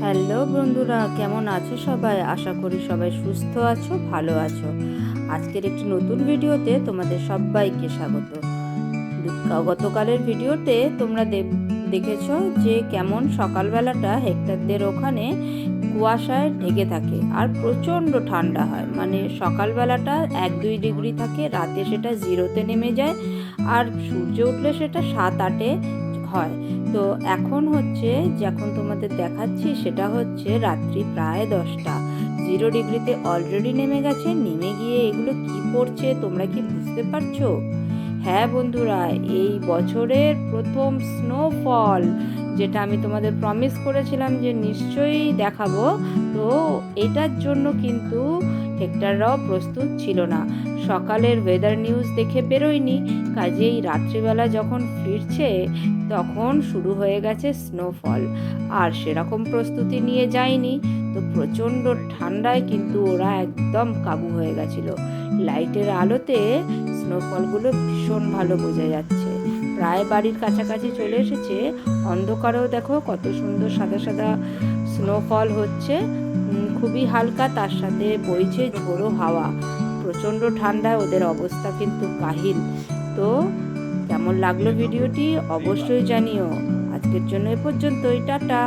Hello বন্ধুরা, কেমন আছো সবাই? আশা করি সবাই সুস্থ আছো, ভালো আছো। আজকের একটি নতুন ভিডিওতে তোমাদের সবাইকে স্বাগত। গতকালের ভিডিওতে তোমরা দেখেছো যে কেমন সকালবেলাটা হেক্টরদের ওখানে কুয়াশায় ঢেকে থাকে আর প্রচণ্ড ঠান্ডা হয়। মানে সকালবেলাটা 1-2 ডিগ্রি থাকে, রাতে সেটা জিরোতে নেমে যায়, আর সূর্য উঠলে সেটা 7-8-এ হয়। তো এখন হচ্ছে, যখন তোমাদের দেখাচ্ছি সেটা হচ্ছে রাত্রি প্রায় 10টা। 0 ডিগ্রিতে অলরেডি নেমে গেছে। নেমে গিয়ে এগুলো কি পড়ছে তোমরা কি বুঝতে পারছো? হ্যাঁ বন্ধুরা, এই বছরের প্রথম স্নোফল, যেটা আমি তোমাদের প্রমিস করেছিলাম যে নিশ্চয়ই দেখাবো, তো এটার জন্য কিন্তু হেক্টররাও প্রস্তুত ছিল না। সকালের ওয়েদার নিউজ দেখে বেরোয়নি, কাজেই রাত্রিবেলা যখন ফিরছে তখন শুরু হয়ে গেছে স্নোফল। আর সেরকম প্রস্তুতি নিয়ে যায়নি, তো প্রচণ্ড ঠান্ডায় কিন্তু ওরা একদম কাবু হয়ে গেছিল। লাইটের আলোতে স্নোফলগুলো ভীষণ ভালো বোঝা যাচ্ছে। প্রায় বাড়ির কাছাকাছি চলে এসেছে। অন্ধকারেও দেখো কত সুন্দর সাদা সাদা স্নোফল হচ্ছে। খুবই হালকা, তার সাথে বইছে ঝোড়ো হাওয়া। প্রচণ্ড ঠান্ডায় ওদের অবস্থা কিন্তু কাহিল। তো কেমন লাগলো ভিডিওটি অবশ্যই জানিও। আজকের জন্য এ পর্যন্তই, টাটা।